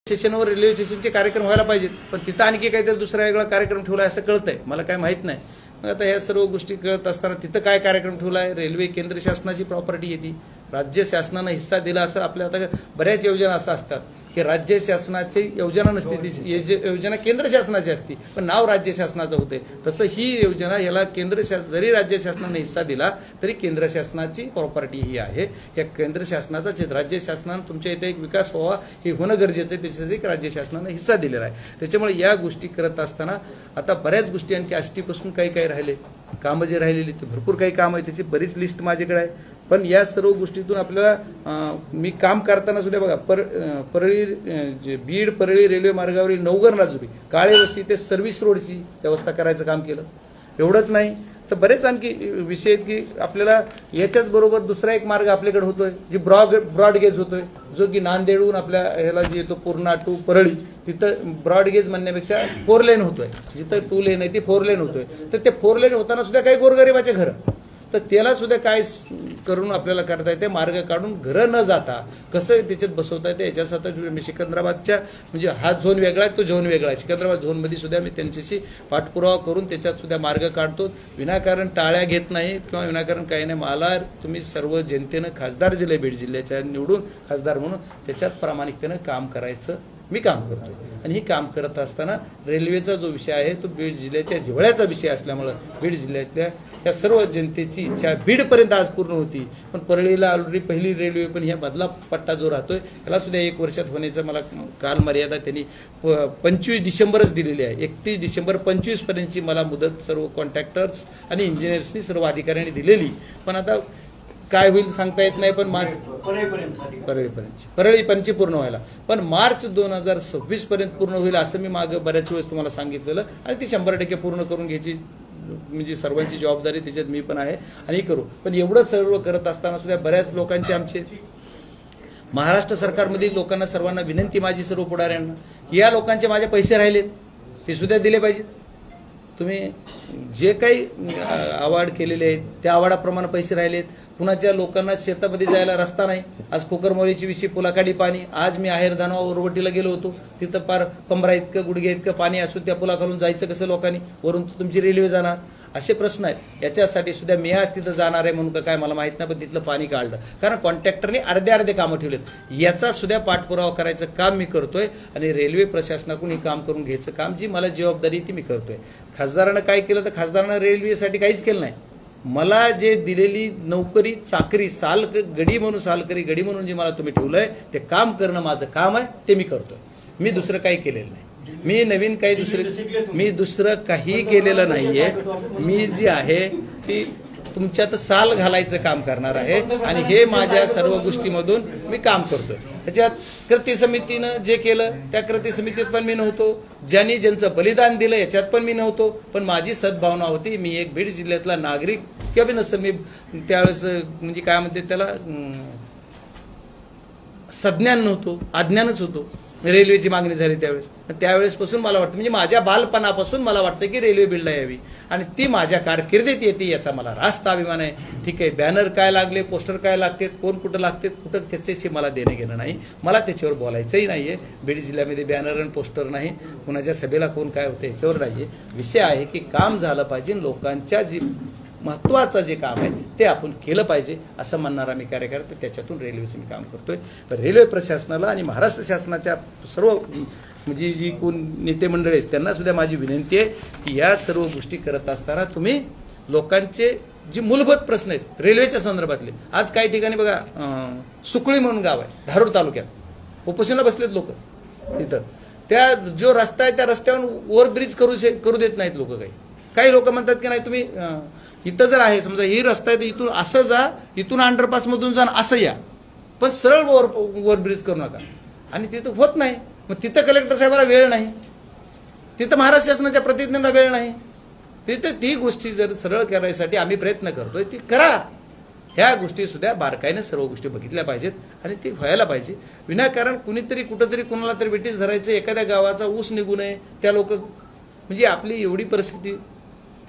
स्टेशनवर रेल्वे स्टेशनचे कार्यक्रम व्हायला पाहिजेत, पण तिथं आणखी काहीतरी दुसरा वेगळा कार्यक्रम ठेवला असं कळतंय, मला काय माहित नाही। मग आता ह्या सर्व गोष्टी कळत असताना तिथं काय कार्यक्रम ठेवलाय? रेल्वे केंद्र शासनाची प्रॉपर्टी येते, राज्य शासनानं हिस्सा दिला असं आपल्या आता बऱ्याच योजना असं असतात की राज्य शासनाची योजना नसते, ती योजना केंद्र शासनाची असते पण नाव राज्य शासनाचं होते। तसं ही योजना याला केंद्र शासन जरी राज्य शासनाने हिस्सा दिला तरी केंद्र शासनाची प्रॉपर्टी ही आहे। या केंद्र शासनाचा राज्य शासनानं तुमच्या इथे एक विकास व्हावा हे होणं गरजेचं आहे, त्याच्यासाठी राज्य शासनानं हिस्सा दिलेला आहे। त्याच्यामुळे या गोष्टी करत असताना आता बऱ्याच गोष्टी आणखी आष्टीपासून काही राहिले कामं जे राहिलेली ते भरपूर काही काम आहे, त्याची बरीच लिस्ट माझ्याकडे आहे। पण या सर्व गोष्टीतून आपल्याला मी काम करताना सुद्धा बघा परळी बीड परळी रेल्वे मार्गावरील नवघर राजुरी काळे वस्ती ते सर्व्हिस रोडची व्यवस्था करायचं काम केलं। एवढंच नाही तर बरेच आणखी विषय आहेत की आपल्याला याच्याच बरोबर दुसरा एक मार्ग आपल्याकडे होतोय जी ब्रॉडगेज होतोय, जो की नांदेडहून आपल्या ह्याला जी येतो पूर्णा टू परळी, तिथं ब्रॉडगेज म्हणण्यापेक्षा 4 लेन होतोय, जिथं 2 लेन आहे ती 4 लेन होतोय। तर ते 4 लेन होताना सुद्धा काही गोरगरिबाचे घर, तर त्याला सुद्धा काय करून आपल्याला करता येते, मार्ग काढून घरं न जाता कसं त्याच्यात बसवता येते याच्यासाठी सिकंदराबादच्या म्हणजे हा झोन वेगळा आहे, तो झोन वेगळा आहे। सिकंदराबाद झोनमध्ये सुद्धा मी त्यांच्याशी पाठपुरावा करून त्याच्यात सुद्धा मार्ग काढतो, विनाकारण टाळ्या घेत नाही किंवा विनाकारण काही नाही। मला तुम्ही सर्व जनतेनं खासदार जिल्हे बीड जिल्ह्याच्या निवडून खासदार म्हणून त्याच्यात प्रामाणिकतेनं काम करायचं मी काम करतोय। आणि ही काम करत असताना रेल्वेचा जो विषय आहे तो बीड जिल्ह्याच्या जिव्हाळ्याचा विषय असल्यामुळे बीड जिल्ह्यातल्या या सर्व जनतेची इच्छा बीडपर्यंत आज पूर्ण होती, पण परळीला ऑलरेडी पहिली रेल्वे पण ह्या मधला पट्टा जो राहतोय त्याला सुद्धा 1 वर्षात होण्याचं मला काल मर्यादा त्यांनी 25 डिसेंबरच दिलेली आहे। 31 डिसेंबर 25 पर्यंतची मला मुदत सर्व कॉन्ट्रॅक्टर्स आणि इंजिनियर्सनी सर्व अधिकाऱ्यांनी दिलेली, पण आता काय होईल सांगता येत नाही। पण परळीपर्यंतची पूर्ण व्हायला पण मार्च 2026 पर्यंत पूर्ण होईल असं मी मागे बऱ्याच वेळेस तुम्हाला सांगितलेलं, आणि ती 100% पूर्ण करून घ्यायची म्हणजे सर्वांची जबाबदारी त्याच्यात मी पण आहे आणि करू। पण एवढं सर्व करत असताना सुद्धा बऱ्याच लोकांचे आमचे महाराष्ट्र सरकारमधील लोकांना सर्वांना विनंती माझी सर्व पुढाऱ्यांना, या लोकांचे माझे पैसे राहिलेत ते सुद्धा दिले पाहिजेत। तुम्ही जे काही अवॉर्ड केलेले आहेत त्या अवॉर्डाप्रमाणे पैसे राहिलेत, कुणाच्या लोकांना शेतामध्ये जायला रस्ता नाही, आज कोकरमोरीची विषयी पुलाखाली पाणी, आज मी आहेर धानवा ओरवटीला गेलो होतो, तिथं पार कमरा इतकं गुडघे इतकं पाणी असून त्या पुलाखालून जायचं कसं लोकांनी, वरून तुमची रेल्वे जाणार, असे प्रश्न आहेत। याच्यासाठी सुद्धा मी आज तिथं जाणार आहे म्हणून काय मला माहित नाही, पण तिथलं पाणी काढलं कारण कॉन्ट्रॅक्टरने अर्धे कामं ठेवलेत, याचा सुद्धा पाठपुरावा करायचं काम मी करतोय आणि रेल्वे प्रशासनाकडून हे काम करून घ्यायचं काम जी मला जबाबदारी ती मी करतोय। खासदारानं काय केलं तर खासदारानं रेल्वेसाठी काहीच केलं नाही, मला जे दिलेली नोकरी चाकरी गडी म्हणून जे मला तुम्ही ठेवलंय ते काम करणं माझं काम आहे, ते मी करतोय। मी दुसरं काही केलेलं नाही, मी नवीन काही मी दुसरं काही केलेलं नाहीये। मी जी आहे ती तुमच्यात साल घालायचं काम करणार आहे आणि हे माझ्या सर्व गोष्टीमधून मी काम करतोय। त्याच्यात कृती समितीनं जे केलं त्या कृती समितीत पण मी नव्हतो, ज्यांचं बलिदान दिलं याच्यात पण मी नव्हतो, पण माझी सद्भावना होती, मी एक बीड जिल्ह्यातला नागरिक किंवा बी नसेल मी त्यावेळेस म्हणजे काय म्हणते त्याला सज्ञान नव्हतो, अज्ञानच होतो। रेल्वेची मागणी झाली त्यावेळेसपासून मला वाटतं म्हणजे माझ्या बालपणापासून मला वाटतं की रेल्वे बिल्डला यावी आणि ती माझ्या कारकिर्दीत येते याचा मला रास्त अभिमान आहे। ठीक आहे, बॅनर काय लागले, पोस्टर काय लागतात, कोण कुठं लागतात, कुठं त्याच्याशी मला देणं घेणं नाही, मला त्याच्यावर बोलायचंही नाहीये। बीड जिल्ह्यामध्ये बॅनर आणि पोस्टर नाही, कुणाच्या सभेला कोण काय होतं याच्यावर नाहीये। विषय आहे की काम झालं पाहिजे, लोकांच्या जी महत्वाचं जे काम आहे ते आपण केलं पाहिजे असं म्हणणारा मी कार्यकर्ता, त्याच्यातून रेल्वेचं मी काम करतोय। रेल्वे प्रशासनाला आणि महाराष्ट्र शासनाच्या सर्व म्हणजे जी कोण नेते मंडळी आहेत त्यांना सुद्धा माझी विनंती आहे की या सर्व गोष्टी करत असताना तुम्ही लोकांचे जे मूलभूत प्रश्न आहेत रेल्वेच्या संदर्भातले, आज काही ठिकाणी बघा सुकळी म्हणून गाव आहे धारूर तालुक्यात, उपोषणाला बसलेत लोक तिथं, त्या जो रस्ता आहे त्या रस्त्यावर ओव्हरब्रिज करू देत नाहीत लोक। काही लोक म्हणतात की नाही तुम्ही इथं जर आहे समजा ही रस्ता आहे तर इथून असं जा, इथून अंडरपास मधून जा असं या, पण सरळ ओव्हरब्रिज करू नका, आणि तिथं होत नाही। मग तिथं कलेक्टर साहेबाला वेळ नाही, तिथं महाराष्ट्र शासनाच्या प्रतिनिधींना वेळ नाही, तिथं ती गोष्टी जर सरळ करायसाठी आम्ही प्रयत्न करतोय ती करा। ह्या गोष्टी सुद्धा बारकाईने सर्व गोष्टी बघितल्या पाहिजेत आणि ती व्हायला पाहिजे। विनाकारण कुणीतरी कुठंतरी कुणाला तरी बेटीस धरायचं, एखाद्या गावाचा ऊस निघू नये, त्या लोक म्हणजे आपली एवढी परिस्थिती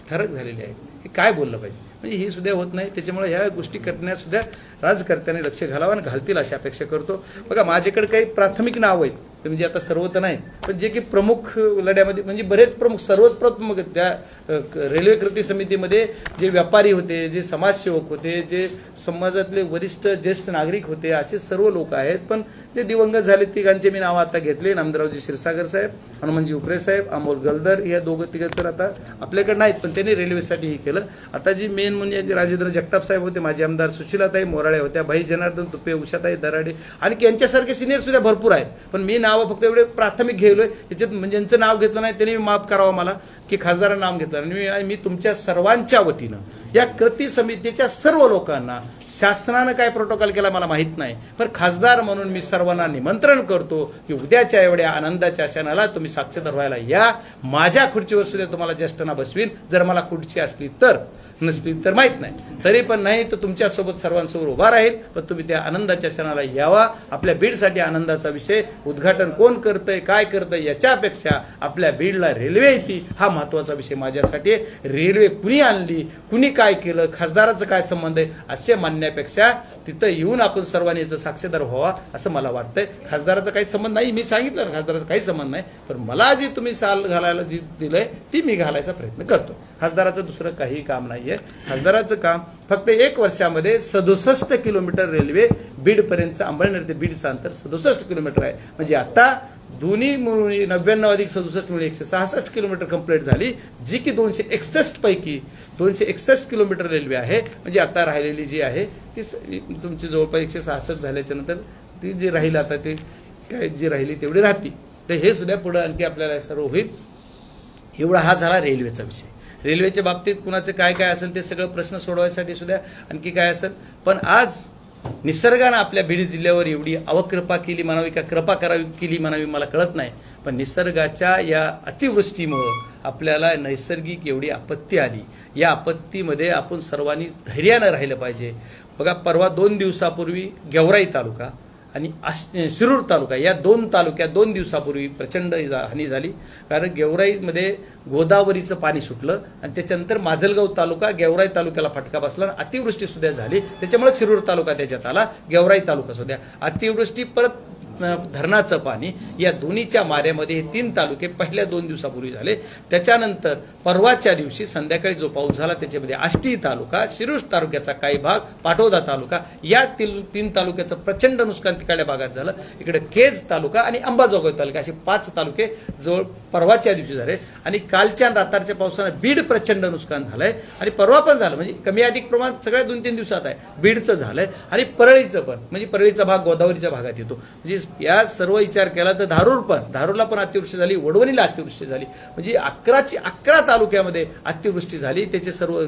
थरक झालेली आहे, हे काय बोललं पाहिजे। म्हणजे ही सुद्धा होत नाही. त्याच्यामुळे ह्या गोष्टी करण्यात सुद्धा राजकर्त्यांनी लक्ष घालावं आणि घालतील अशी अपेक्षा करतो. बघा माझ्याकडे काही प्राथमिक नाव आहेत म्हणजे आता सर्व तर नाही, पण जे की प्रमुख लढ्यामध्ये म्हणजे बरेच प्रमुख सर्वच प्रमुख त्या रेल्वे कृती समितीमध्ये जे व्यापारी होते, जे समाजसेवक होते, जे समाजातले वरिष्ठ ज्येष्ठ नागरिक होते, असे सर्व लोक आहेत. पण जे दिवंगत झाले तिघांचे मी नावं आता घेतले. नामदेवरावजी क्षीरसागर साहेब, हनुमानजी उपरे साहेब, अमोल गलदर या दोघं तिघं तर आता आपल्याकडे नाहीत, पण त्यांनी रेल्वेसाठी हे केलं. आता जी मेन म्हणजे राजेंद्र जगताप साहेब होते, माजी आमदार सुशीलाताई मोराळे होत्या, भाई जनार्दन तुपे, उषाताई दराडे आणि यांच्यासारखे सिनियर सुद्धा भरपूर आहेत. पण मी नाव फक्त एवढे प्राथमिक घेलोय. याच्यात म्हणजे ज्यांचं नाव घेतलं नाही त्यांनी माफ करावं मला की खासदारांना नाव घेतलं. आणि मी तुमच्या सर्वांच्या वतीनं या कृती समितीच्या सर्व लोकांना शासनानं काय प्रोटोकॉल केला मला माहित नाही, पण खासदार म्हणून मी सर्वांना निमंत्रण करतो की उद्याच्या एवढ्या आनंदाच्या क्षणाला तुम्ही साक्षीदार व्हायला या. माझ्या खुर्चीवर सुद्धा तुम्हाला ज्येष्ठांना बसवीन, जर मला खुर्ची असली तर, नसली तर माहित नाही. तरी पण नाही तर तुमच्यासोबत सर्वांसमोर उभा राहील, पण तुम्ही त्या आनंदाच्या क्षणाला यावा. आपल्या बीडसाठी आनंदाचा विषय, उद्घाटन कोण करतंय काय करतंय याच्यापेक्षा आपल्या बीडला रेल्वे येते हा महत्वाचा विषय माझ्यासाठी. रेल्वे कुणी आणली, कुणी काय केलं, खासदाराचं काय संबंध आहे असे मानण्यापेक्षा तिथं येऊन आपण सर्वांनी याचं साक्षीदार व्हावा असं मला वाटतंय. खासदाराचा काही संबंध नाही, मी सांगितलं ना खासदाराचा काही संबंध नाही, पण मला जी तुम्ही साल घालायला जी दिलंय ती मी घालायचा प्रयत्न करतो. खासदाराचं दुसरं काही काम नाहीये. खासदाराचं काम फक्त 1 वर्षामध्ये 67 किलोमीटर रेल्वे बीडपर्यंतचं, अंबळनेर ते बीडचं अंतर 67 किलोमीटर आहे. म्हणजे आता दोन्ही मिळून 99 अधिक 67 मिळून 166 किलोमीटर कंप्लीट झाली, जी की 261 पैकी 261 किलोमीटर रेल्वे आहे. म्हणजे आता राहिलेली जी आहे ती तुमची जवळपास 166 झाल्याच्या नंतर ती जी राहील आता ती काय जी राहिली तेवढी राहते. तर हे सुद्धा पुढे आणखी आपल्याला सर्व होईल. एवढा हा झाला रेल्वेचा विषय. रेल्वेच्या बाबतीत कुणाचं काय काय असेल ते सगळं प्रश्न सोडवायसाठी सुद्धा आणखी काय असेल. पण आज निसर्गानं आपल्या बीड जिल्ह्यावर एवढी अवकृपा केली म्हणावी का कृपा करावी केली म्हणावी मला कळत नाही, पण निसर्गाच्या या अतिवृष्टीमुळं आपल्याला नैसर्गिक एवढी आपत्ती आली. या आपत्तीमध्ये आपण सर्वांनी धैर्यानं राहिलं पाहिजे. बघा परवा 2 दिवसापूर्वी गेवराई तालुका आणि शिरूर तालुका या 2 तालुक्यात 2 दिवसापूर्वी प्रचंड हानी झाली. कारण गेवराईमध्ये गोदावरीचं पाणी सुटलं आणि त्याच्यानंतर माजलगाव तालुका गेवराई तालुक्याला फटका बसला आणि अतिवृष्टी सुद्धा झाली. त्याच्यामुळे शिरूर तालुका त्याच्यात आला, गेवराई तालुका सुद्धा अतिवृष्टी परत धरणाचं पाणी या दोन्हीच्या माऱ्यामध्ये हे 3 तालुके पहिल्या 2 दिवसापूर्वी झाले. त्याच्यानंतर परवाच्या दिवशी संध्याकाळी जो पाऊस झाला त्याच्यामध्ये आष्टी तालुका, शिरूर तालुक्याचा काही भाग, पाटोदा तालुका या 3 तालुक्याचं प्रचंड नुकसान तिकडल्या भागात झालं. इकडे केज तालुका आणि अंबाजोगाई तालुका असे 5 तालुके जवळ परवाच्या दिवशी झाले. आणि कालच्या रात्रीच्या पावसानं बीड प्रचंड नुकसान झालंय आणि परवा पण झालं, म्हणजे कमी अधिक प्रमाणात सगळ्या 2-3 दिवसात आहे. बीडचं झालंय आणि परळीचं पण, म्हणजे परळीचा भाग गोदावरीच्या भागात येतो. म्हणजे या सर्व विचार केला तर धारूरला पण अतिवृष्टी झाली, वडवणीला अतिवृष्टी झाली. म्हणजे 11 तालुक्यामध्ये अतिवृष्टी झाली. त्याचे सर्व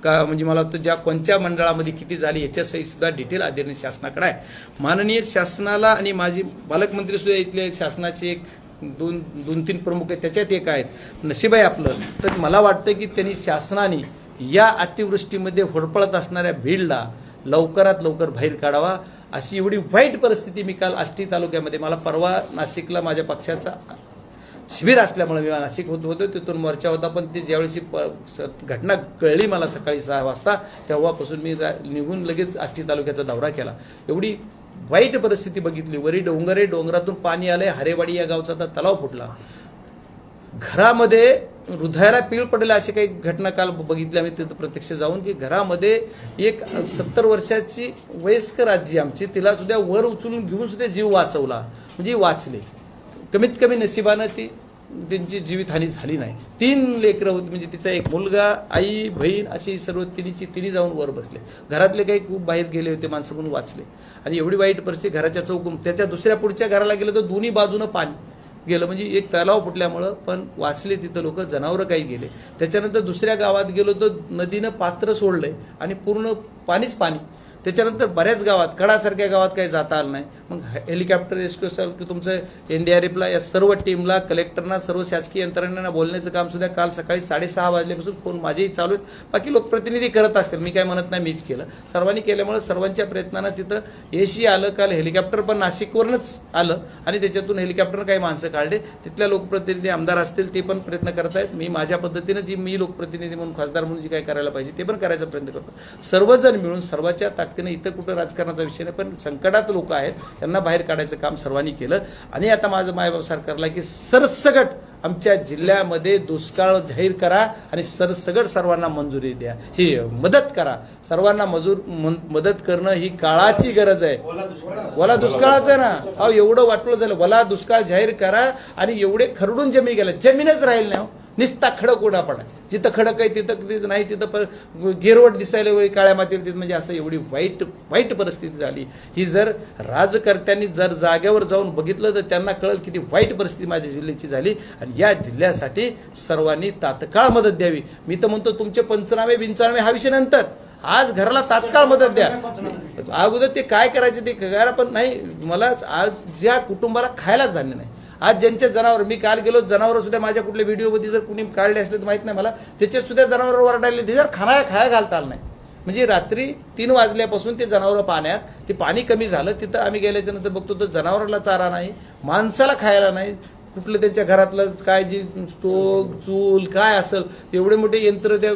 म्हणजे मला वाटतं ज्या कोणत्या मंडळामध्ये किती झाली याच्यासही सुद्धा डिटेल आदरणीय शासनाकडे आहे. माननीय शासनाला आणि माझी पालकमंत्री सुद्धा इथले शासनाचे एक 2-3 प्रमुख आहेत, त्याच्यात एक आहेत नशीब आहे आपलं. तर मला वाटतं की त्यांनी शासनाने या अतिवृष्टीमध्ये होरपळत असणाऱ्या बीडला लवकरात लवकर बाहेर काढावा. अशी एवढी वाईट परिस्थिती मी काल आष्टी तालुक्यामध्ये, मला परवा नाशिकला माझ्या पक्षाचा शिबिर असल्यामुळे मी नाशिक होतो, तिथून मोर्चा होता. पण ती ज्यावेळी घटना कळली मला सकाळी 6 वाजता तेव्हापासून मी निघून लगेच आष्टी तालुक्याचा दौरा केला. एवढी वाईट परिस्थिती बघितली. वरी डोंगरे, डोंगरातून पाणी आलंय. हरेवाडी या गावचा आता तलाव फुटला. घरामध्ये हृदयाला पीळ पडले अशी काही घटना काल बघितली आम्ही तिथं प्रत्यक्ष जाऊन, की घरामध्ये एक 70 वर्षाची वयस्कर आजी आमची, तिला सुद्धा वर उचलून घेऊन सुद्धा जीव वाचवला. म्हणजे वाचले. कमीत कमी नशिबानं त्यांची जीवितहानी झाली नाही. 3 लेकरं होती, म्हणजे तिचा एक मुलगा, आई, बहीण अशी सर्व तिन्ही जाऊन वर बसले. घरातले काही खूप बाहेर गेले होते माणसं म्हणून वाचले. आणि एवढी वाईट परिस्थिती घराच्या चौकून त्याच्या दुसऱ्या पुढच्या घराला गेलं तर दोन्ही बाजूनं पाणी गेलं. म्हणजे एक तलाव फुटल्यामुळं पण वाचले तिथं लोक, जनावरं काही गेले. त्याच्यानंतर दुसऱ्या गावात गेलो तर नदीनं पात्र सोडलंय आणि पूर्ण पाणीच पाणी. त्याच्यानंतर बऱ्याच गावात कडासारख्या गावात काही जाता आलं नाही. मग हेलिकॉप्टर रेस्क्यू तुमचं एनडीआरएफला या सर्व टीमला कलेक्टरना सर्व शासकीय यंत्रणांना बोलण्याचं काम सुद्धा काल सकाळी 6:30 वाजल्यापासून फोन माझेही चालू आहेत. बाकी लोकप्रतिनिधी करत असतील, मी काय म्हणत नाही मीच केलं, सर्वांनी केल्यामुळे सर्वांच्या प्रयत्नानं तिथं यशही आलं. काल हेलिकॉप्टर पण नाशिकवरूनच आलं आणि त्याच्यातून हेलिकॉप्टर काही माणसं काढले. तिथल्या लोकप्रतिनिधी आमदार असतील ते पण प्रयत्न करत आहेत. मी माझ्या पद्धतीनं जी मी लोकप्रतिनिधी म्हणून खासदार म्हणून जी काय करायला पाहिजे ते पण करायचा प्रयत्न करतो. सर्वजण मिळून सर्वांच्या ताकदीने, इथं कुठं राजकारणाचा विषय नाही, पण संकटात लोक आहेत त्यांना बाहेर काढायचं काम सर्वांनी केलं. आणि आता माझं मायबाप सरकारला की सरसगट आमच्या जिल्ह्यामध्ये दुष्काळ जाहीर करा आणि सरसगट सर्वांना मंजुरी द्या, ही मदत करा. सर्वांना मदत करणं ही काळाची गरज आहे. ओला दुष्काळाचं ना, अहो एवढं वाटलं झालं, ओला दुष्काळ जाहीर करा. आणि एवढे खरडून जमीन गेल्या, जमीनच राहील नाही, निस्ता खडक उडा पडा. जिथं खडक आहे तिथं नाही, तिथं गिरवट दिसायला वेळी काळ्या मातीला तिथं, म्हणजे असं एवढी वाईट परिस्थिती झाली. ही जर राजकर्त्यांनी जर जागेवर जाऊन बघितलं तर त्यांना कळेल किती वाईट परिस्थिती माझ्या जिल्ह्याची झाली. आणि या जिल्ह्यासाठी सर्वांनी तात्काळ मदत द्यावी. मी तर म्हणतो तुमचे पंचनामे बिंचनामे हा विषय नंतर, आज घराला तात्काळ मदत द्या. अगोदर ते काय करायचे ते करा, पण नाही. मला आज ज्या कुटुंबाला खायलाच धान्य नाही, आज ज्यांचे जनावर, मी काल गेलो, जनावर सुद्धा माझ्या कुठल्या व्हिडिओमध्ये जर कुणी काढले असले तर माहित नाही मला, त्याच्यात सुद्धा जनावर वरडायले, ते जर खाया घालता आलं नाही. म्हणजे रात्री 3 वाजल्यापासून ते जनावर पाण्यात, ते पाणी कमी झालं, तिथं आम्ही गेल्याच्या नंतर बघतो तर जनावराला चारा नाही, माणसाला खायला नाही. कुठलं त्यांच्या घरातलं काय जी स्टोव चूल काय असेल एवढे मोठे यंत्र त्या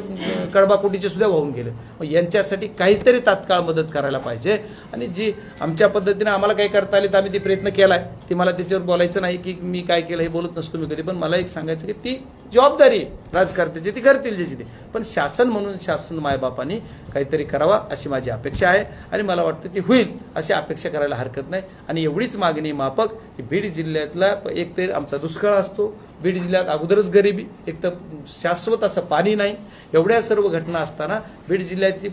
कडबाकोटीचे सुद्धा वाहून गेले. मग यांच्यासाठी काहीतरी तात्काळ मदत करायला पाहिजे. आणि जी आमच्या पद्धतीने आम्हाला काही करता आली तर आम्ही ती प्रयत्न केलाय, ती मला त्याच्यावर बोलायचं नाही की मी काय केलं हे बोलत नसतो मी कधी, पण मला एक सांगायचं की ती जबाबदारी राजकारत्याची, ती करतील ज्याची ती, पण शासन म्हणून शासन मायबापांनी काहीतरी करावा अशी माझी अपेक्षा आहे. आणि मला वाटतं ती होईल अशी अपेक्षा करायला हरकत नाही. आणि एवढीच मागणी माफक की बीड जिल्ह्यातला एक तर आमचा दुष्काळ असतो, बीड जिल्ह्यात अगोदरच गरिबी, एक तर शाश्वत असं पाणी नाही, एवढ्या सर्व घटना असताना बीड जिल्ह्याची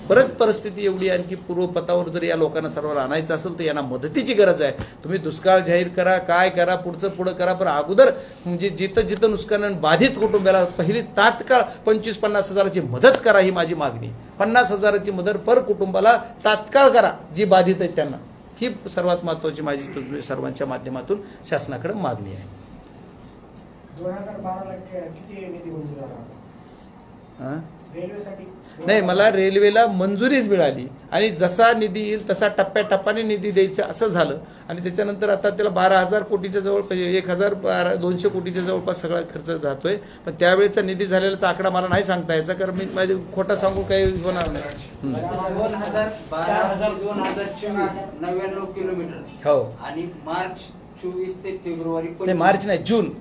परत परिस्थिती एवढी आणखी पूर्वपथावर जर या लोकांना सर्वांना आणायचं असेल तर यांना मदतीची गरज आहे. तुम्ही दुष्काळ जाहीर करा, काय करा, पुढं करा, पण अगोदर म्हणजे जिथं नुकसान बाधित कुटुंबाला पहिली तात्काळ 25-50 हजाराची मदत करा, ही माझी मागणी. 50 हजाराची मदत पर कुटुंबाला तात्काळ करा जी बाधित आहेत त्यांना, ही सर्वात महत्वाची माझी सर्वांच्या माध्यमातून शासनाकडे मागणी आहे. 2012 किती निधी मंजूर झाला रेल्वेसाठी? नाही, मला रेल्वेला मंजुरीच मिळाली आणि जसा निधी येईल तसा टप्प्याटप्प्याने निधी द्यायचा असं झालं. आणि त्याच्यानंतर आता त्याला 12,000 कोटीच्या जवळ, 1,200 कोटीच्या जवळपास सगळा खर्च जातोय. पण त्यावेळेचा निधी झालेला आकडा मला नाही सांगता यायचा, कारण मी माझे खोटा सांगू काही होणार नाही. 2012-2024 99 किलोमीटर हो, आणि मार्च 24 ते फेब्रुवारी नाही मार्च नाही जून,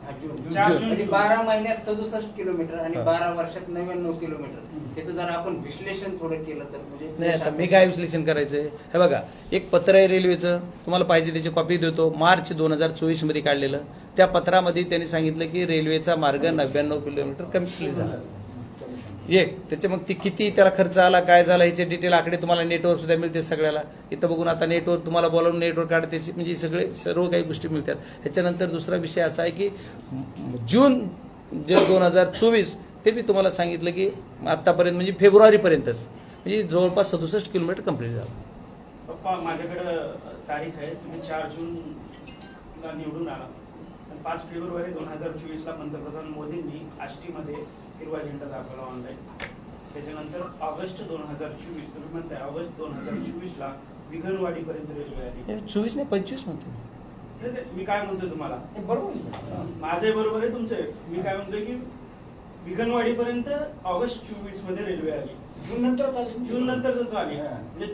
म्हणजे 12 महिन्यात 67 किलोमीटर आणि 12 वर्षात 99 किलोमीटर. त्याचं जर आपण विश्लेषण थोडं केलं तर म्हणजे नाही. आता मी काय विश्लेषण करायचंय, हे बघा एक पत्र आहे रेल्वेचं, तुम्हाला पाहिजे त्याची कॉपी देतो, मार्च 2024 मध्ये काढलेलं. त्या पत्रामध्ये त्यांनी सांगितलं की रेल्वेचा मार्ग 99 किलोमीटर कम्प्लीट झाला. त्याच्या मग ती किती त्याला खर्च आला, काय झाला, ह्याचे डिटेल आकडे तुम्हाला नेटवर सुद्धा मिळते सगळ्याला. इथं बघून आता नेटवर तुम्हाला बोलावून नेटवर काढते, म्हणजे सर्व काही गोष्टी मिळतात. ह्याच्यानंतर दुसरा विषय असा आहे की जून 2024 ते मी तुम्हाला सांगितलं की आतापर्यंत म्हणजे फेब्रुवारीपर्यंतच म्हणजे जवळपास 67 किलोमीटर कंप्लीट झालं. पप्पा माझ्याकडे तारीख आहे, तुम्ही 4 जूनला निवडून आला, 5 फेब्रुवारी 2024 ला पंतप्रधान मोदींनी आष्टीमध्ये हिरवा झेंडा दाखवला ऑनलाईन. त्याच्यानंतर ऑगस्ट 2024 तुम्ही म्हणताय ऑगस्ट 2024 ला विघनवाडीपर्यंत रेल्वे आली. 24 नाही 25 म्हणतो मी काय म्हणतोय तुम्हाला, बरोबर माझे बरोबर आहे तुमचे. मी काय म्हणतोय की विघनवाडीपर्यंत ऑगस्ट 24 मध्ये रेल्वे आली, जून नंतरच आली. म्हणजे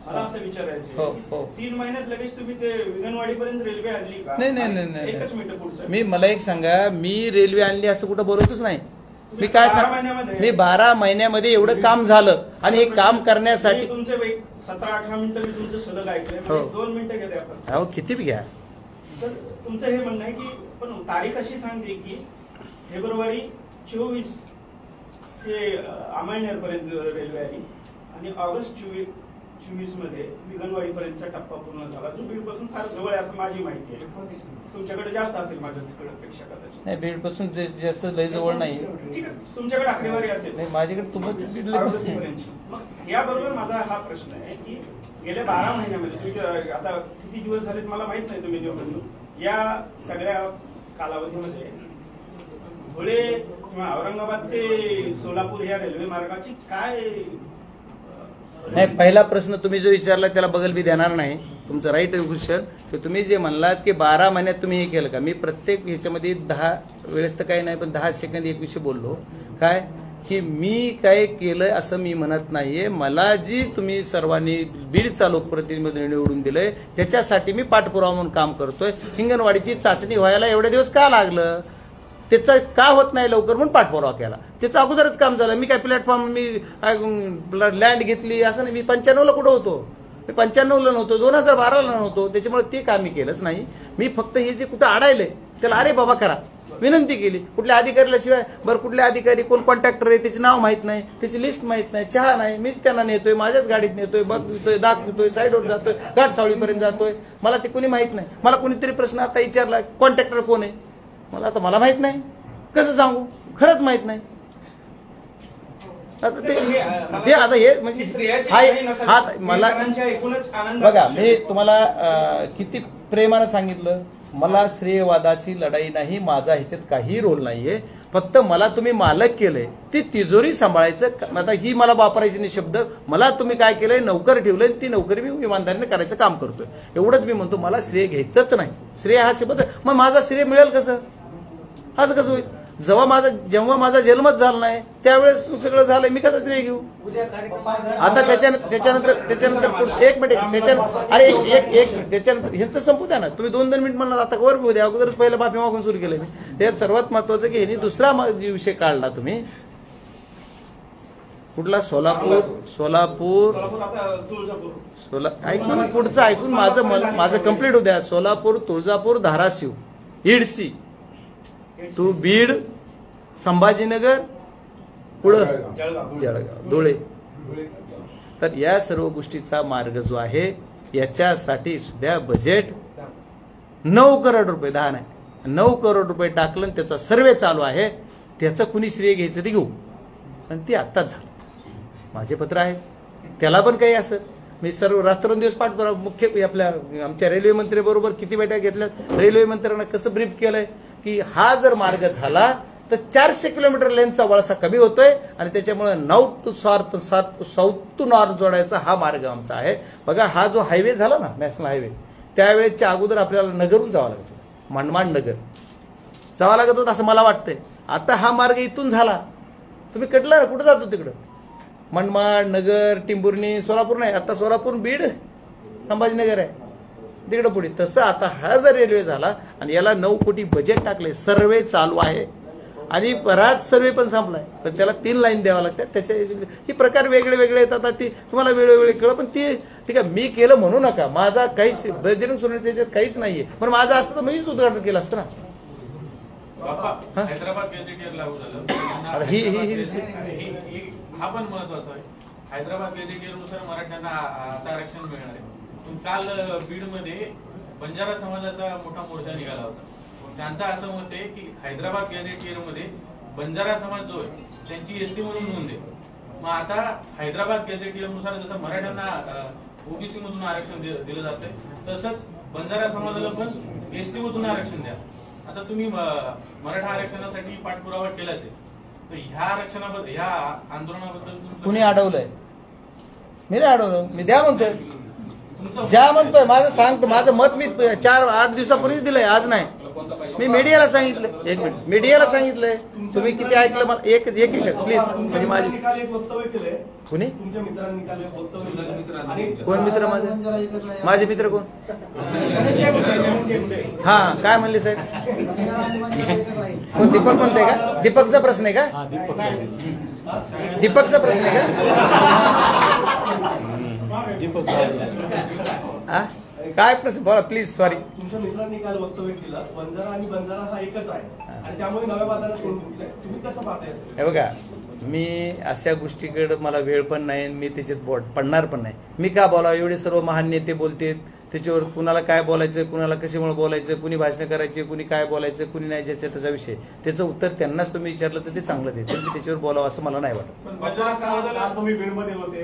मला असं विचारायचं 3 महिन्यात लगेच तुम्ही ते विघनवाडीपर्यंत रेल्वे आणली का? नाही. एकच मिनिट पुढचं. मी मला एक सांगा, मी रेल्वे आणली असं कुठं बोलतच नाही. मी काय मी 12 महिन्यामध्ये एवढं काम झालं आणि हे काम करण्यासाठी तुमचे 17-18 मिनिटं मी तुमचं सलग ऐकलंय, 2 मिनिटं घेते आपण. हो किती बी घ्या. तर तुमचं हे म्हणणं आहे की पण तारीख अशी सांगते की फेब्रुवारी 24 हे अमायनेर पर्यंत रेल्वे आली आणि ऑगस्ट 2024 मध्ये विगणवाडीपर्यंतचा टप्पा पूर्ण झाला, जो बीडपासून फार जवळ आहे असं माझी माहिती आहे. तुमच्याकडे जास्त असेल माझ्याकडे पेक्षा कदाचित. नाही, बीडपासून जास्त लय जवळ नाही. ठीक आहे, तुमच्याकडे आकडेवारी असेल. नाही, माझ्याकडे तुम्हाला आरोग्यपर्यंतची. मग याबरोबर माझा हा प्रश्न आहे की गेल्या 12 महिन्यामध्ये तुम्ही आता किती दिवस झालेत मला माहित नाही, तुम्ही निवडून या सगळ्या कालावधीमध्ये धुळे किंवा औरंगाबाद ते सोलापूर या रेल्वे मार्गाची काय नाही, पहिला प्रश्न तुम्ही जो विचारला त्याला बगल बी देणार नाही. तुमचं राईट आहे कुशल, की तुम्ही जे म्हणलात की 12 महिन्यात तुम्ही हे केलं का. मी प्रत्येक ह्याच्यामध्ये 10 वेळेस तर काही नाही, पण 10 सेकंद एक विषय बोललो काय की मी काय केलंय असं मी म्हणत नाहीये. मला जी तुम्ही सर्वांनी बीडचा लोकप्रतिनिधी निवडून दिलंय त्याच्यासाठी मी पाठपुरावा म्हणून काम करतोय. हिंगणवाडीची चाचणी व्हायला एवढे दिवस का लागलं, त्याचं का होत नाही लवकर म्हणून पाठपुरावा केला. त्याचं अगोदरच काम झालं. मी काय प्लॅटफॉर्म मी लँड घेतली असं नाही. मी 95ला कुठं होतो, मी 95ला नव्हतो, 2012ला नव्हतो. त्याच्यामुळे ते काम मी केलंच नाही. मी फक्त हे जे कुठं अडायलंय त्याला अरे बाबा करा विनंती केली. कुठल्या अधिकाऱ्याला शिवाय बरं कुठले अधिकारी कोण कॉन्ट्रॅक्टर आहे त्याचे नाव माहित नाही, त्याची लिस्ट माहित नाही, चहा नाही, मीच त्यांना नेतोय, माझ्याच गाडीत नेतोय, बघतोय, दाखवतोय, साईडवर जातोय, घाटसावळीपर्यंत जातोय. मला ते कोणी माहित नाही. मला कोणीतरी प्रश्न आता विचारला कॉन्ट्रॅक्टर कोण आहे, मला माहित नाही. कसं सांगू, खरंच माहित नाही. आता ते आता हे म्हणजे हा मला बघा, मी तुम्हाला किती प्रेमानं सांगितलं, मला श्रेयवादाची लढाई नाही, माझा ह्याच्यात काही रोल नाहीये. फक्त मला तुम्ही मालक केलंय, ती तिजोरी सांभाळायचं. आता ही मला वापरायची नाही शब्द. मला तुम्ही काय केलंय, नोकर ठेवलंय, ती नोकरी मी इमानदारीने करायचं काम करतोय. एवढंच मी म्हणतो. मला श्रेय घ्यायचंच नाही. श्रेय हा शब्द मग माझा श्रेय मिळेल कसं, असं कसं होईल. जेव्हा माझा जन्मच झाला नाही त्यावेळेस सगळं झालंय, मी कसं श्रेय घेऊ. आता त्याच्यानंतर एक मिनिट अरे एक त्याच्यानंतर ह्यांचं संपू द्या ना. तुम्ही 2 मिनिट म्हणला, आता वर घेऊ द्या. अगोदरच पहिलं माफी मागून सुरू केलं मी. त्यात सर्वात महत्वाचं की ह्यांनी दुसरा विषय काढला तुम्ही कुठला, सोलापूर ऐकून पुढचं ऐकून माझं कम्प्लीट होऊ द्या. सोलापूर, तुळजापूर, धाराशिव, इडसी टू बीड, संभाजीनगर, पुढं जळगाव, धुळे. तर या सर्व गोष्टीचा मार्ग जो आहे याच्यासाठी सुद्धा बजेट 9 करोड रुपये, 10 नाही 9 करोड रुपये टाकलं. त्याचा सर्वे चालू आहे. त्याचं कुणी श्रेय घ्यायचं ते घेऊ. आणि ते आत्ताच झालं. माझे पत्र आहे, त्याला पण काही असं मी सर्व रात्रंदिवस पाठपुरावा मुख्य आपल्या आमच्या रेल्वे मंत्री बरोबर किती बैठका घेतल्यात. रेल्वे मंत्र्यांना कसं ब्रीफ केलंय की हा जर मार्ग झाला तर 400 किलोमीटर लेनचा वळसा कमी होतोय आणि त्याच्यामुळे north to south to north जोडायचा हा मार्ग आमचा आहे. बघा, हा जो हायवे झाला ना, नॅशनल हायवे, त्यावेळेच्या अगोदर आपल्याला नगरहून जावं लागत होतं, मनमाड नगर जावं लागत होतं असं मला वाटतंय. आता हा मार्ग इथून झाला. तुम्ही कटला ना, कुठं जातो तिकडं, मनमाड, नगर, टिंबुर्णी, सोलापूर नाही, आता सोलापूर, बीड, संभाजीनगर आहे तिकडं पुढे. तसं आता हा जर रेल्वे झाला आणि याला 9 कोटी बजेट टाकले, सर्वे चालू आहे आणि बराच सर्वे पण संपलाय, पण त्याला 3 लाईन द्यावा लागतात. त्याच्या ही प्रकार वेगळे वेगळे येतात. ती तुम्हाला वेगवेगळे कळलं, पण ती ठीक आहे. मी केलं म्हणू नका, माझा काहीच बजेट सोडण्याच्या याच्यात काहीच नाहीये. पण माझं असतं तर मीच उद्घाटन केलं असतं ना. हैदराबाद गॅझेटियर लागू झालं. हा पण महत्वाचा आहे. हैदराबाद गॅझेटियरनुसार मराठ्यांना आता आरक्षण मिळणार आहे. काल बीडमध्ये बंजारा समाजाचा मोठा मोर्चा निघाला होता. त्यांचं असं मत आहे की हैदराबाद गॅझेटियरमध्ये बंजारा समाज जो आहे त्यांची एसटी म्हणून नोंद आहे. मग आता हैदराबाद गॅझेटियरनुसार जसं मराठ्यांना ओबीसी मधून आरक्षण दिलं जातंय, तसंच बंजारा समाजाला पण एसटी मधून आरक्षण द्या. आता तुम्ही मराठा आरक्षणासाठी पाठपुरावा केलाच आहे, तर ह्या आरक्षणाबद्दल, ह्या आंदोलनाबद्दल कुणी अडवलंय? मी नाही अडवलं, मी द्या म्हणतोय, ज्या म्हणतोय. माझं सांगतो, माझं मत मी 4-8 दिवसापूर्वीच दिलंय, आज नाही. मी मीडियाला सांगितलं, 1 मिनिट, मीडियाला सांगितलंय. तुम्ही किती ऐकलं मला एक प्लीज. म्हणजे माझी कुणी कोण मित्र माझे मित्र कोण? हा, काय म्हणले साहेब? कोण दीपक म्हणतोय का? दीपकचा प्रश्न आहे का? दीपकचा प्रश्न आहे का? काय प्रश्न बोला प्लीज. सॉरी. तुमच्या मित्रांनी काल वक्तव्य केलं, बंजारा आणि बंजारा हा एकच आहे आणि त्यामुळे नव्या बाजारात तुम्ही कसं पाहताय? हे बघा, मी अशा गोष्टीकडे मला वेळ पण नाही, मी त्याच्यात पडणार पण नाही. मी का बोलावं? एवढे सर्व महान नेते बोलतात त्याच्यावर, कुणाला काय बोलायचं, कुणाला कशामुळे बोलायचं, कुणी भाषणं करायची, कुणी काय बोलायचं, कुणी नाही, ज्याच्या त्याचा विषय. त्याचं उत्तर त्यांनाच तुम्ही विचारलं तर ते चांगलं देतील. मी त्याच्यावर बोलावं असं मला नाही वाटत. पण बंजारा समाजाला काल तुम्ही बीडमध्ये होते,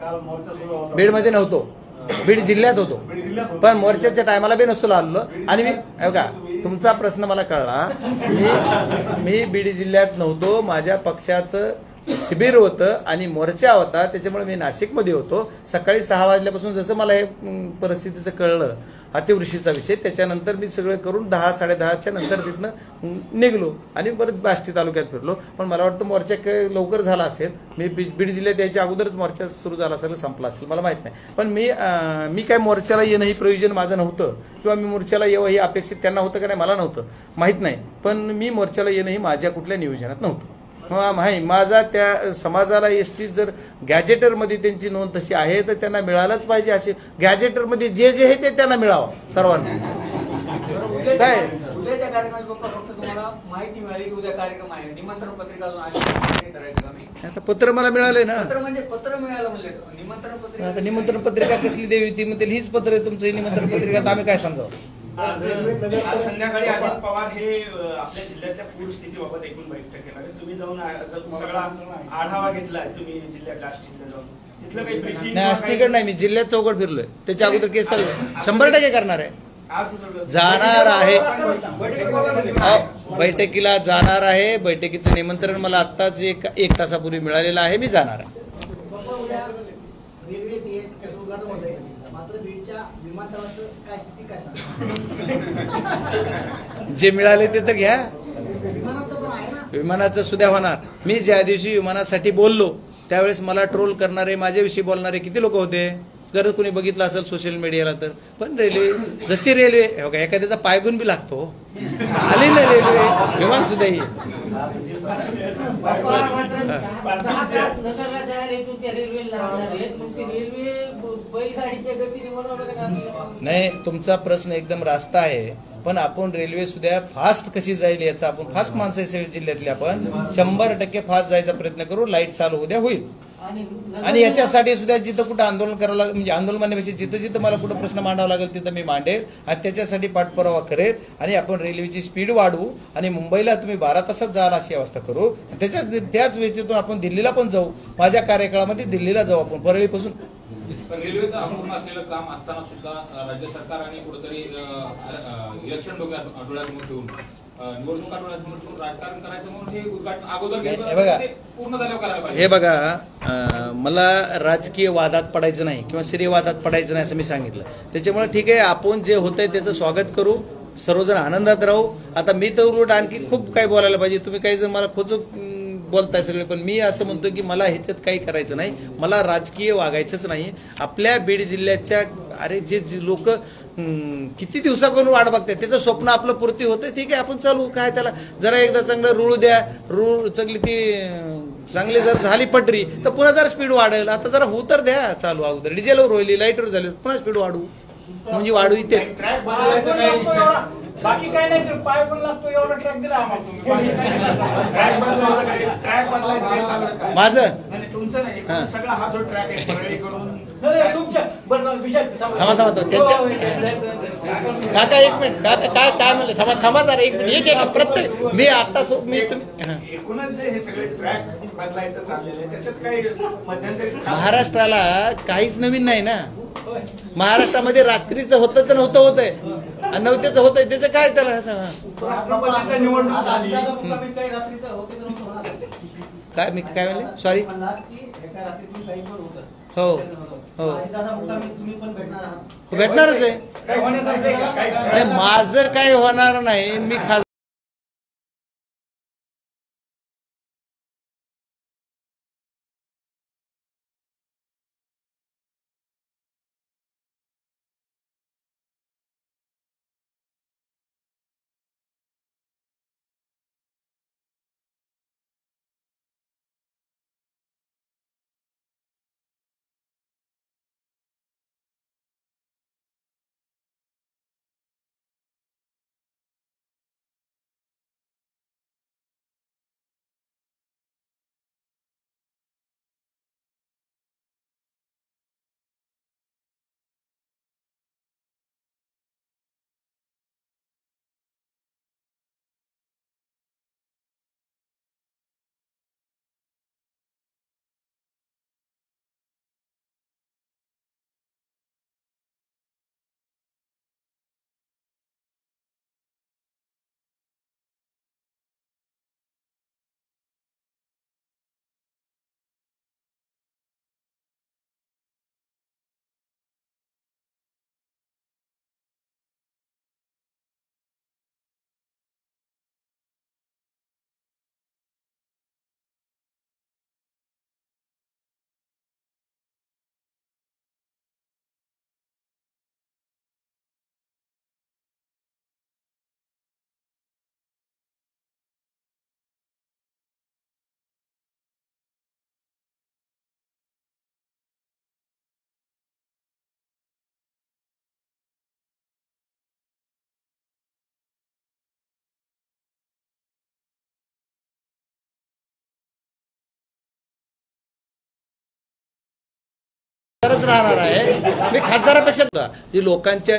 काल मोर्चा सुरू होता. बीडमध्ये नव्हतो, बीड जिल्ह्यात होतो, बीड जिल्ह्यात होते. पण मोर्चाच्या टायमाला बी नसलो आलो. आणि मी बघा, तुमचा प्रश्न मला कळला. मी बीड जिल्ह्यात नव्हतो, माझ्या पक्षाचं शिबिर होतं आणि मोर्चा होता, त्याच्यामुळे मी नाशिकमध्ये होतो. सकाळी 6 वाजल्यापासून जसं मला हे परिस्थितीचं कळलं, अतिवृष्टीचा विषय, त्याच्यानंतर मी सगळं करून 10 साडेदहाच्या नंतर तिथनं निघलो आणि परत आष्टी तालुक्यात फिरलो. पण मला वाटतं मोर्चा लवकर झाला असेल. मी बीड जिल्ह्यात यायच्या अगोदरच मोर्चा सुरू झाला असेल, संपला असेल, मला माहीत नाही. पण मी काय मोर्चाला येणं ही प्रयोजन माझं नव्हतं, किंवा मी मोर्चाला येवं ही अपेक्षित त्यांना होतं का नाही मला नव्हतं माहीत नाही. पण मी मोर्चाला येणं ही माझ्या कुठल्या नियोजनात नव्हतं. माझा त्या समाजाला एसटी जर गॅजेटरमध्ये त्यांची नोंद तशी आहे तर त्यांना मिळालंच पाहिजे. असे गॅजेटरमध्ये जे आहे ते त्यांना मिळावं सर्वांना. काय उद्याच्या कार्यक्रमात फक्त तुम्हाला माहिती मिळाली की उद्या कार्यक्रम आहे, निमंत्रण पत्रिका आता पत्र मला मिळालंय ना. पत्र म्हणजे पत्र मिळालं म्हणजे निमंत्रण पत्रिका. आता निमंत्रण पत्रिका कसली द्यावी ती म्हणतील हीच पत्र आहे तुमचं, ही निमंत्रण पत्रिका. आता आम्ही काय समजावं? आज संध्याकाळी अजित पवार हे आपल्या जिल्ह्यातल्या पूरस्थितीबाबत एकूण बैठक घेणार आहे. तुम्ही जाऊन सगळा आढावा घेतलाय तुम्ही जिल्ह्यातल्या आष्टीकडे जाऊन, तिथलं काही ब्रीफिंग? नाही, आष्टीकडे नाही, मी जिल्ह्यात चौकट फिरलोय. त्याच्या अगोदर केस चालू 100% करणार आहे, जाणार आहे, बैठकीला जाणार आहे. बैठकीचं निमंत्रण मला आत्ताच एक तासापूर्वी मिळालेलं आहे, मी जाणार आहे. मात्र बीडच्या विमानतळाचं काय स्थिती काय? जे मिळाले ते तर घ्या. विमानाचं पण आहे ना. विमानाचं सुद्धा होणार. मी ज्या दिवशी विमानासाठी बोललो त्यावेळेस मला ट्रोल करणारे, माझ्याविषयी बोलणारे किती लोक होते. जर कोणी बघितलं असेल सोशल मीडियाला तर. पण रेल्वे जशी रेल्वे एखाद्याचा पायगुण बी लागतो, आली ना रेल्वे, विमान सुद्धा येईल. नाही, तुमचा प्रश्न एकदम रास्त आहे. पण आपण रेल्वे सुद्धा फास्ट कशी जाईल याचा, आपण फास्ट माणसं आहे जिल्ह्यातले, आपण 100% फास्ट जायचा प्रयत्न करू. लाईट चालू उद्या होईल. आणि याच्यासाठी सुद्धा जिथं कुठं आंदोलन करावं लागेल, म्हणजे आंदोलन म्हणण्यापेक्षा जिथं जिथं मला कुठं प्रश्न मांडावा लागेल तिथं मी मांडेल आणि त्याच्यासाठी पाठपुरावा करेल. आणि आपण रेल्वेची स्पीड वाढवू आणि मुंबईला तुम्ही 12 तासात जाल अशी व्यवस्था करू. त्याच वेळेतून आपण दिल्लीला पण जाऊ. माझ्या कार्यकाळामध्ये दिल्लीला जाऊ आपण, परळीपासून. रेल्वेचं अपूर्ण असलेलं काम असताना सुद्धा राज्य सरकारने कुठेतरी इलेक्शन डोळ्यासमोर ठेवून, निवडणुका डोळ्यासमोर ठेवून राजकारण करायचं म्हणून हे उद्घाटन अगोदर पूर्ण झाल्यावर करायला पाहिजे. हे बघा, मला राजकीय वादात पडायचं नाही किंवा श्रीवादात पडायचं नाही असं मी सांगितलं. त्याच्यामुळे ठीक आहे, आपण जे होतंय त्याचं स्वागत करू, सर्वजण आनंदात राहू. आता मी तर उलट आणखी खूप काही बोलायला पाहिजे. तुम्ही काही जण मला खोचक बोलताय सगळे, पण मी असं म्हणतो की मला ह्याच्यात काही करायचं नाही, मला राजकीय वागायचंच नाही. आपल्या बीड जिल्ह्याच्या जे लोक किती दिवसापासून वाट बघतात, त्याचं स्वप्न आपलं पूर्ती होतं. ठीक आहे, आपण चालू. काय त्याला जरा एकदा चांगलं रूळ द्या, रूळ चांगली ती चांगली जर झाली पटरी तर पुन्हा जरा स्पीड वाढेल. आता जरा होऊ तर द्या चालू. अगोदर डिझेलवर होईल, लाईटवर झाले, पुन्हा स्पीड वाढवू, म्हणजे वाढू इथे. ट्रॅक बदलायचं काही इच्छा बाकी काय नाही, तर पाय पण लागतो एवढा ट्रॅक दिला आम्हाला तुम्ही. ट्रॅक बदलायचं काही चालत काय? माझं नाही, तुमचं नाही, सगळा हा जो ट्रॅक आहे परळीकडून तुमच्या बरं विषय थांबा त्यांच्या काका एक मिनिट, काका काय म्हणले, थांबा जरा एक मिनिट. एक प्रत्येक मी आता मी एकूणच जे हे सगळे ट्रॅक बदलायचं चाललेलं आहे त्याच्यात काही मध्यंतरी महाराष्ट्राला काहीच नवीन नाही ना. महाराष्ट्रामध्ये रात्रीचं होतं तर होतंय आणि नव्हत्याचं होतंय, त्याचं काय त्याला राष्ट्रपतीचं निवडणूक झाली. काही रात्रीचं होते तर नव्हतं होणार. काय मी काय म्हणले, सॉरी. म्हणला की एका रात्रीतून काही पण होतं. हो हो, दादा मुक्कामी तुम्ही पण भेटणार आहात. भेटणारच आहे. काय होण्यासारखं आहे का? नाही, माझं काही होणार नाही. मी राहणार आहे. मी खासदारापेक्षा जे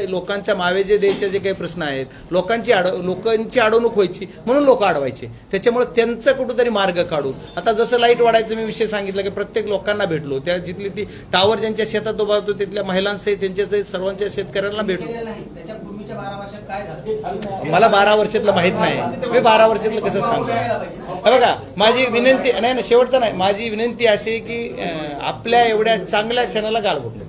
लोकांच्या मावे जे द्यायचे जे काही प्रश्न आहेत, लोकांची अडवणूक व्हायची म्हणून लोक अडवायचे, त्याच्यामुळे त्यांचं कुठंतरी मार्ग काढू. आता जसं लाईट वाढायचं मी विषय सांगितला की प्रत्येक लोकांना भेटलो, त्या जिथली ती टावर ज्यांच्या शेतात उभा होतो तिथल्या महिलांसहित त्यांच्या सर्वांच्या शेतकऱ्यांना भेटलो. त्याच्या पूर्वीच्या 12 वर्षात काय झालं मला 12 वर्षातलं माहित नाही, मी 12 वर्षातलं कसं सांगतो. बघा माझी विनंती नाही, शेवटचं नाही, माझी विनंती अशी आहे की आपल्या एवढ्या चांगल्या क्षणाला गाळ बोललो.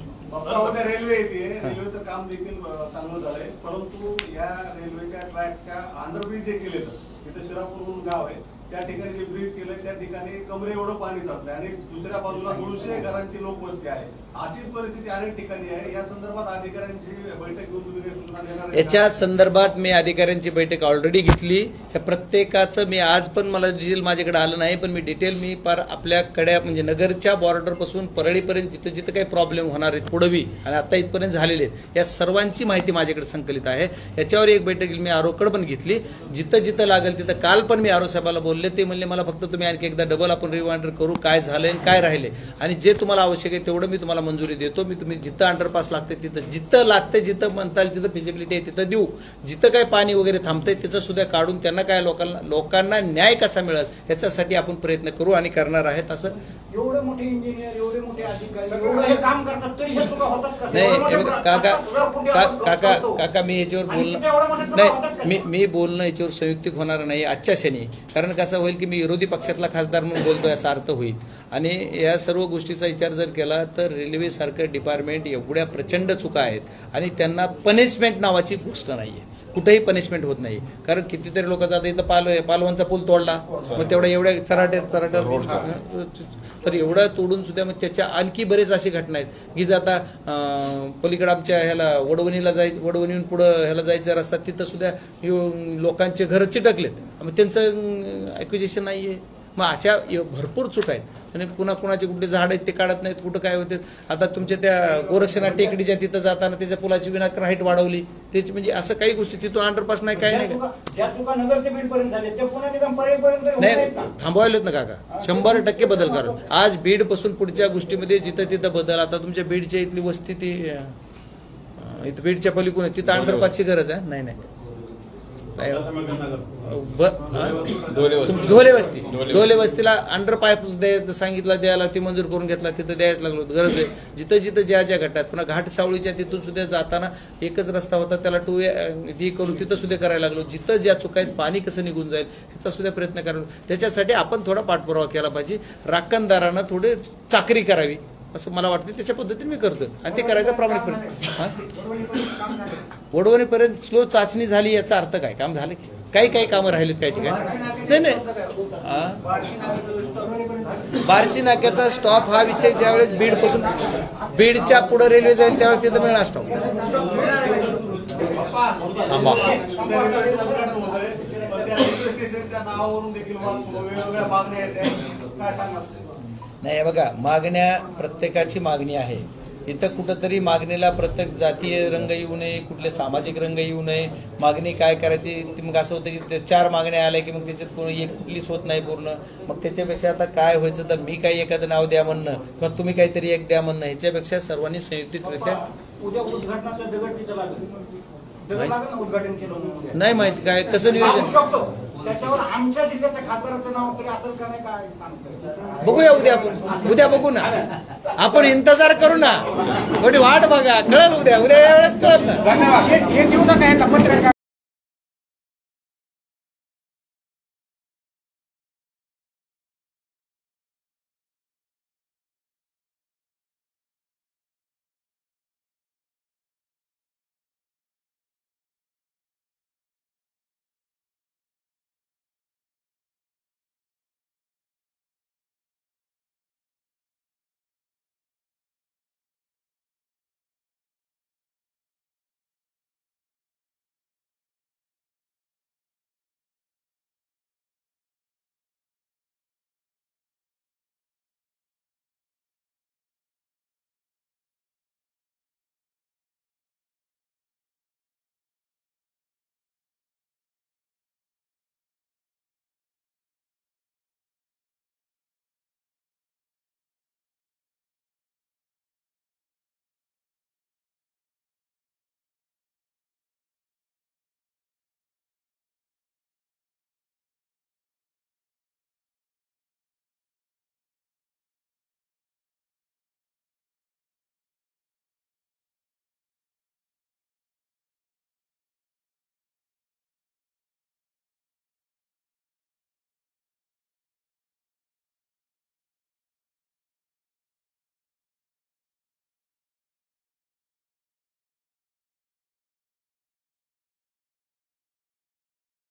रेल्वे येते, रेल्वेचं काम देखील चांगलं झालंय, परंतु या रेल्वेच्या ट्रॅकच्या अंडरब्रिज जे केले तिथे शिरापूर म्हणून गाव आहे, त्या ठिकाणी जे ब्रिज केलं त्या ठिकाणी कमरे एवढं पाणी साचलंय आणि दुसऱ्या बाजूला 200 घरांची लोकवस्ती आहे. अशीच परिस्थिती अनेक ठिकाणी आहे. या संदर्भात अधिकाऱ्यांची बैठक घेऊन तुम्ही काही सूचना देणार आहे? याच्या संदर्भात मी अधिकाऱ्यांची बैठक ऑलरेडी घेतली. हे प्रत्येकाचं मी आज पण मला डिटेल माझ्याकडे आलं नाही, पण मी डिटेल मी पार आपल्याकडे म्हणजे नगरच्या बॉर्डर पासून परळीपर्यंत जिथं जिथं काही प्रॉब्लेम होणार आहेत पुढवी आणि आता इथपर्यंत झालेले आहेत या सर्वांची माहिती माझ्याकडे संकलित आहे. याच्यावर एक बैठक मी आरोकडे पण घेतली. जिथं जिथं लागेल तिथं काल पण मी आरो साहेबाला बोलले, ते म्हणले मला फक्त तुम्ही आणखी एकदा डबल आपण रिवाइंडर करू काय झालंय काय राहिले आणि जे तुम्हाला आवश्यक आहे तेवढं मी तुम्हाला मंजुरी देतो. मी तुम्ही जिथं अंडरपास लागते तिथं जिथं लागते जिथं म्हणता येईल जिथं फिजिबिलिटी आहे तिथं देऊ. जिथं काय पाणी वगैरे थांबतंय त्याचं सुद्धा काढून त्यांना काय लोकांना न्याय कसा मिळेल याच्यासाठी आपण प्रयत्न करू आणि करणार आहेत. असं एवढे मोठे इंजिनियर एवढे मोठे अधिकारी एवढं हे काम करतात तरी हे चुका होतात का? नाही काका मी याच्यावर मी बोलणं याच्यावर संयुक्तिक होणार नाही आजच्या क्षणी. कारण कसं होईल की मी विरोधी पक्षातला खासदार म्हणून बोलतो याचा अर्थ होईल आणि या सर्व गोष्टीचा विचार जर केला तर रेल्वे सारखं डिपार्टमेंट एवढ्या प्रचंड चुका आहेत आणि त्यांना पनिशमेंट नावाची गोष्ट नाहीये, कुठेही पनिशमेंट होत नाही. कारण कितीतरी लोक जातात इथं पालवांचा पूल तोडला मग तेवढ्या एवढ्या चराट्या तर एवढा तोडून सुद्धा मग त्याच्या आणखी बरेच अशी घटना आहेत की आता पलीकडे आमच्या ह्याला वडवणीहून पुढं ह्याला जायचा रस्ता तिथं सुद्धा लोकांचे घर चिटकलेत, मग त्यांचं ॲक्विजिशन नाहीये. मग अशा भरपूर चूक आहेत आणि पुन्हा कुणाचे कुठले झाड आहेत ते काढत नाहीत, कुठं काय होते. आता तुमच्या त्या गोरक्षनाथ टेकडीच्या तिथं जाताना त्याच्या पुलाची विनाकारण हाईट वाढवली त्याची म्हणजे असं काही गोष्टी तिथून अंडरपास नाही काय नाही. ज्या चुका नगर ते बीडपर्यंत झाले ते पुन्हा निदान पर्यंत नाही थांबवायलेत ना काका, 100% बदल करा. आज बीड पासून पुढच्या गोष्टीमध्ये जिथं तिथं बदल. आता तुमच्या बीडच्या इथली वस्ती ती इथं बीडच्या पलीकडून तिथं अंडरपासची गरज आहे. नाही नाही ढोले वस्तीला अंडरपास द्यायचं सांगितलं, द्यायला ती मंजूर करून घेतला, तिथं द्यायच लागलो. गरज आहे जिथं जिथं ज्या ज्या घटात. पुन्हा घाट सावळीच्या तिथून सुद्धा जाताना एकच रस्ता होता त्याला टू वे करून तिथं सुद्धा करायला लागलो. जिथं ज्या चुका आहेत पाणी कसं निघून जाईल ह्याचा सुद्धा प्रयत्न करावा. त्याच्यासाठी आपण थोडा पाठपुरावा केला पाहिजे. राखणदारांना थोडी चाकरी करावी असं मला वाटतं. त्याच्या पद्धतीने मी करतो आणि ते करायचं प्रामाणिकपणे. वडवणीपर्यंत स्लो चाचणी झाली याचा अर्थ काय? काम झालं की काही कामं राहिलेत काही ठिकाणी. नाही बार्शी नाक्याचा स्टॉप हा विषय ज्यावेळेस बीडच्या पुढे रेल्वे जाईल त्यावेळेस तिथं मिळणार स्टॉप. नाही बघा, मागण्या प्रत्येकाची मागणी आहे. इथं कुठंतरी मागणीला प्रत्येक जातीय रंग येऊ नये, कुठले सामाजिक रंग येऊ नये. मागणी काय करायची मग असं होतं की 4 मागण्या आल्या की मग त्याच्यात कोणी एक कुठलीच होत नाही पूर्ण. मग त्याच्यापेक्षा आता काय व्हायचं तर मी काही एखादं नाव द्या म्हणणं किंवा तुम्ही काहीतरी एक द्या म्हणणं, ह्याच्यापेक्षा सर्वांनी संयुक्तिकरित्या उद्या उद्घाटनाचं दगड तिथं लागेल उद्घाटन केलं नाही माहिती काय कसं नियोजन त्याच्यावर आमच्या जिल्ह्याच्या खासदाराचं नाव तरी असेल का नाही काय सांगतो. बघूया उद्या बघू ना, आपण इंतजार करू ना, थोडी वाट बघा, कळेल उद्या एवढंच कळत ना. हे देऊ नका